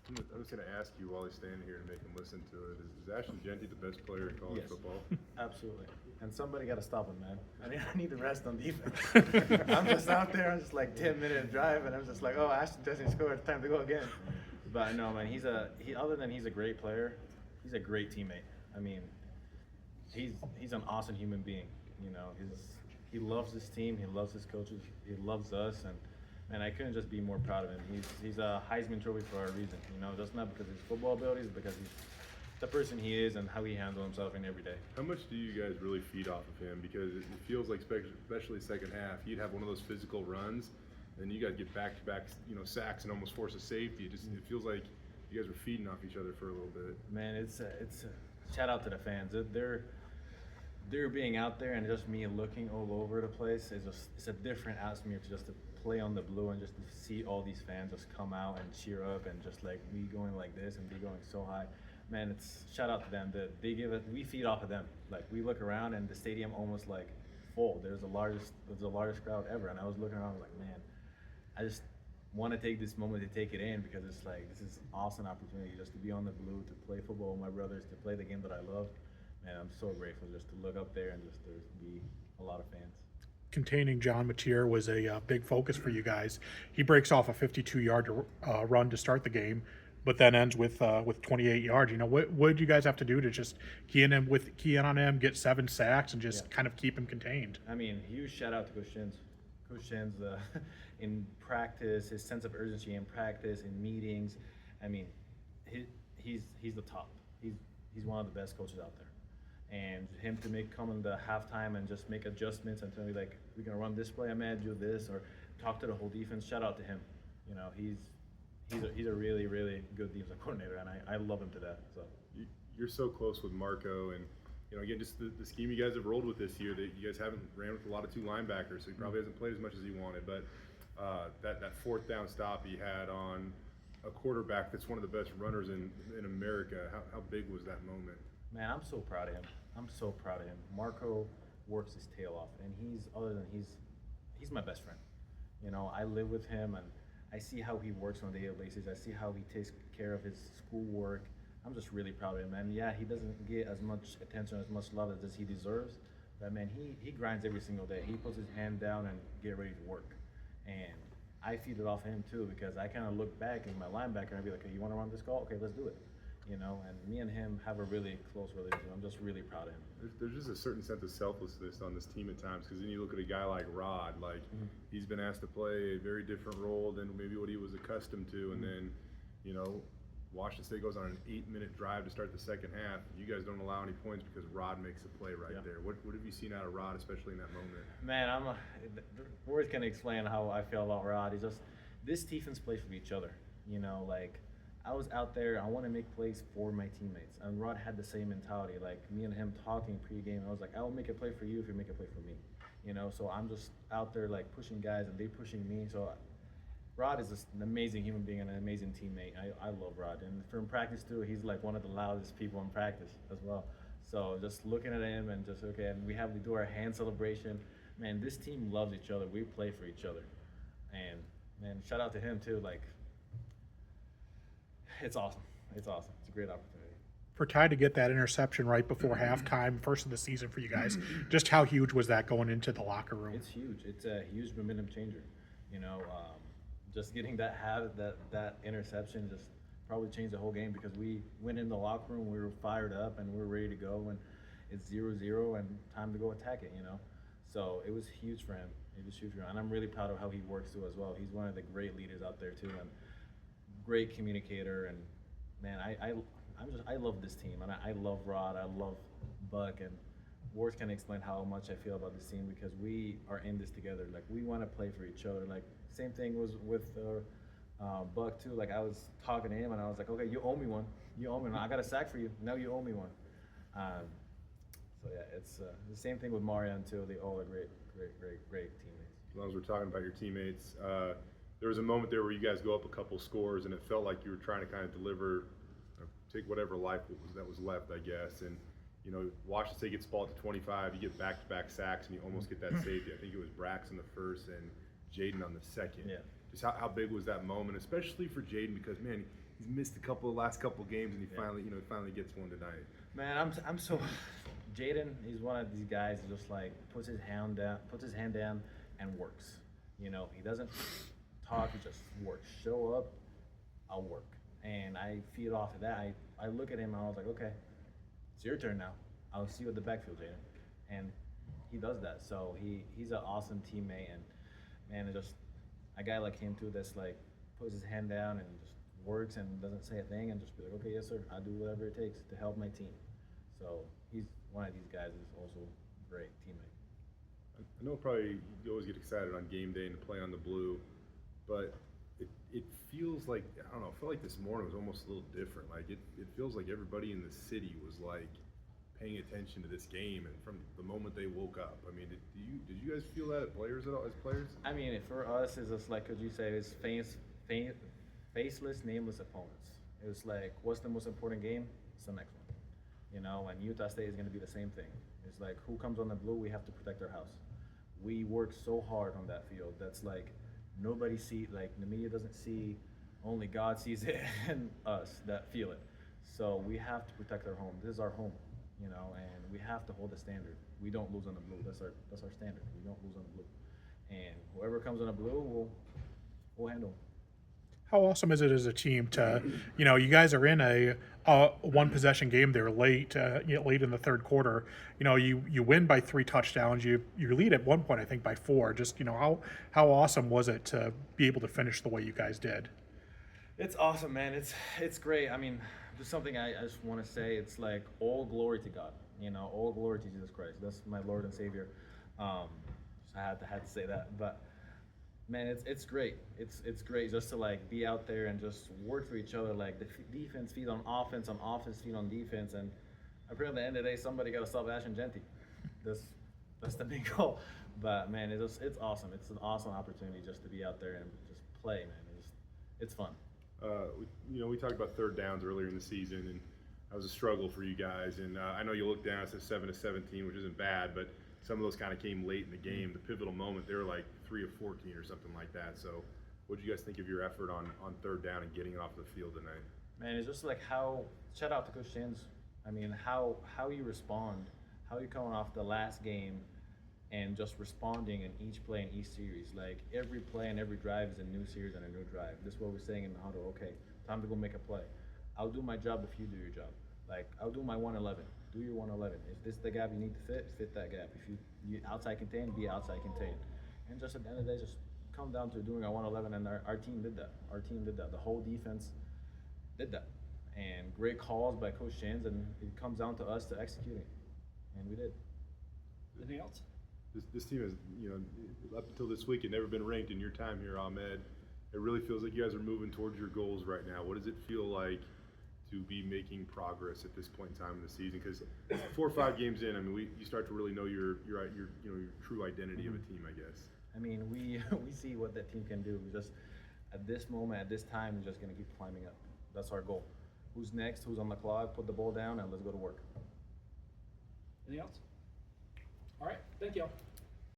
I'm just going to ask you while he's standing here and make him listen to it. Is Ashton Genty the best player in college Yes. football? Absolutely. And somebody got to stop him, man. I need the rest on defense. I'm just out there, I'm just like 10-minute drive, and I'm just like, oh, Ashton doesn't score. It's time to go again. But no, man, other than he's a great player, he's a great teammate. I mean, he's an awesome human being. You know, he loves his team, he loves his coaches, he loves us, and I couldn't just be more proud of him. He's a Heisman Trophy for a reason. You know, just not because of his football abilities, because he's the person he is and how he handles himself in every day. How much do you guys really feed off of him? Because it feels like, especially second half, he'd have one of those physical runs, and you guys get back-to-back, sacks and almost force a safety. It feels like you guys were feeding off each other for a little bit. Man, it's a shout out to the fans. They're being out there and just me looking all over the place. It's a different atmosphere to just to play on the blue and just to see all these fans just come out and cheer up and just like me going like this and be going so high. Man, it's shout out to them. We feed off of them. Like we look around and the stadium almost like full. There's the largest crowd ever, and I was looking around, I was like, man, I just want to take this moment to take it in, because it's like this is an awesome opportunity just to be on the blue, to play football with my brothers, to play the game that I love. Man, I'm so grateful just to look up there and just to be a lot of fans. Containing John Mateer was a big focus for you guys. He breaks off a 52-yard run to start the game, but then ends with 28 yards. You know, what did you guys have to do to just key in on him, get 7 sacks, and just kind of keep him contained? I mean, huge shout out to Coach Shins. Coach Shins, in practice, his sense of urgency in practice, in meetings. I mean, he's the top. He's one of the best coaches out there. And him to come in the halftime and just make adjustments and tell me like, we're gonna run this play, I'm gonna do this, or talk to the whole defense. Shout out to him. You know, he's a really, really good defensive coordinator, and I love him to death. So You're so close with Marco, and again, just the scheme you guys have rolled with this year. That you guys haven't ran with a lot of 2 linebackers, so he probably hasn't played as much as he wanted. But that 4th down stop he had on a quarterback that's one of the best runners in America. How big was that moment? man, I'm so proud of him. I'm so proud of him. Marco works his tail off, and he's my best friend. You know, I live with him, and I see how he works on a daily basis. I see how he takes care of his schoolwork. I'm just really proud of him. And yeah, he doesn't get as much attention, as much love as he deserves. But man, he grinds every single day. He puts his hand down and get ready to work. And I feed it off him too, because I kind of look back as my linebacker and be like, hey, you want to run this call? Okay, let's do it. You know, and me and him have a really close relationship. I'm just really proud of him. There's just a certain sense of selflessness on this team at times, because then you look at a guy like Rod, like he's been asked to play a very different role than maybe what he was accustomed to, and then, you know, Washington State goes on an 8-minute drive to start the second half. You guys don't allow any points because Rod makes a play right there. What have you seen out of Rod, especially in that moment? Man, words can explain how I feel about Rod. He's just, this defense plays for each other. You know, like, I was out there, I want to make plays for my teammates. And Rod had the same mentality. Like, me and him talking pregame, I was like, I will make a play for you if you make a play for me. You know, so I'm just out there, like, pushing guys, and they pushing me. So Rod is just an amazing human being and an amazing teammate. I love Rod. And from practice, too, he's, like, one of the loudest people in practice as well. So just looking at him and just, okay, and we do our hand celebration. Man, this team loves each other. We play for each other. And, man, shout out to him, too. Like, it's awesome. It's awesome. It's a great opportunity. For Ty to get that interception right before halftime, first of the season for you guys, just how huge was that going into the locker room? It's huge. It's a huge momentum changer. You know, just getting that interception just probably changed the whole game, because we went in the locker room, we were fired up, and we were ready to go, and it's 0-0 and time to go attack it, you know. So it was huge for him. It was huge for him. And I'm really proud of how he works too as well. He's one of the great leaders out there too, and great communicator. And man, I love this team, and I love Rod, I love Buck, and words can't explain how much I feel about this team, because we are in this together. Like, we want to play for each other. Like, same thing was with Buck too. Like, I was talking to him, and I was like, okay, you owe me one. You owe me one. I got a sack for you. Now you owe me one. So yeah, it's the same thing with Marion too. They all are great teammates. As long as we're talking about your teammates, there was a moment there where you guys go up a couple scores, and it felt like you were trying to kind of deliver, take whatever life that was left, I guess. And, you know, Washington State gets the ball to 25, you get back-to-back sacks, and you almost get that safety. I think it was Braxton the first and Jaden on the second. Yeah. Just how big was that moment, especially for Jaden, because, man, he's missed last couple games, and he finally gets one tonight. Man, I'm so. Jaden, he's one of these guys who just like puts his hand down, and works. You know, he doesn't talk; he just works. Show up, I'll work, and I feed off of that. I look at him, and I was like, okay, it's your turn now. I'll see you at the backfield, Jaden, and he does that. So he's an awesome teammate, and man, it just a guy like him too that's like puts his hand down and just works and doesn't say a thing and just be like, okay, yes sir, I'll do whatever it takes to help my team. So he's one of these guys who's also a great teammate. I know probably you always get excited on game day and to play on the blue, but it feels like, I don't know, I feel like this morning was almost a little different. Like it feels like everybody in the city was like paying attention to this game, and from the moment they woke up. I mean, did you guys feel that as players? I mean, for us, it's just like, could you say, it's faceless, nameless opponents. It was like, what's the most important game? It's the next one. You know, and Utah State is going to be the same thing. It's like, who comes on the blue, we have to protect our house. We work so hard on that field. That's like, nobody see, like the media doesn't see, only God sees it and us that feel it. So we have to protect our home. This is our home, you know, and we have to hold the standard. We don't lose on the blue. That's our standard. We don't lose on the blue. And whoever comes on the blue, we'll handle them. How awesome is it as a team to, you guys are in a one possession game there late in the third quarter. You win by 3 touchdowns. You lead at one point, I think, by 4. Just, how awesome was it to be able to finish the way you guys did? It's awesome, man. It's great. I mean, there's something I just want to say. It's like all glory to God. All glory to Jesus Christ. That's my Lord and Savior. So I had to say that, but. Man, it's great. It's great just to like be out there and just work for each other. Like the defense feed on offense feed on defense, and apparently at the end of the day, somebody got to stop Ashton Genty. That's the big goal. But man, it's awesome. It's an awesome opportunity just to be out there and just play, man. It's fun. We talked about third downs earlier in the season, and that was a struggle for you guys. And I know you look down, it says 7-17, which isn't bad, but some of those kind of came late in the game. The pivotal moment, they were like 3 of 14 or something like that. So what did you guys think of your effort on third down and getting it off the field tonight? Man, it's just like shout out to Coach Shins. I mean, how you respond, how you coming off the last game and just responding in each play in each series. Like every play and every drive is a new series and a new drive. This is what we're saying in the huddle. Okay, time to go make a play. I'll do my job if you do your job. Like I'll do my 111. Do your 111. If this is the gap you need to fit that gap. If you outside contain, be outside contain. And just at the end of the day, just come down to doing our 111, and our team did that. Our team did that. The whole defense did that. And great calls by Coach Shins, and it comes down to us to executing. And we did. Anything else? This team has, up until this week, had never been ranked in your time here, Ahmed. It really feels like you guys are moving towards your goals right now. What does it feel like to be making progress at this point in time in the season? Because 4 or 5 games in, I mean, you start to really know your true identity of a team, I guess. I mean, we see what that team can do. We just at this moment, at this time, we're just gonna keep climbing up. That's our goal. Who's next? Who's on the clock? Put the ball down and let's go to work. Anything else? All right. Thank you all.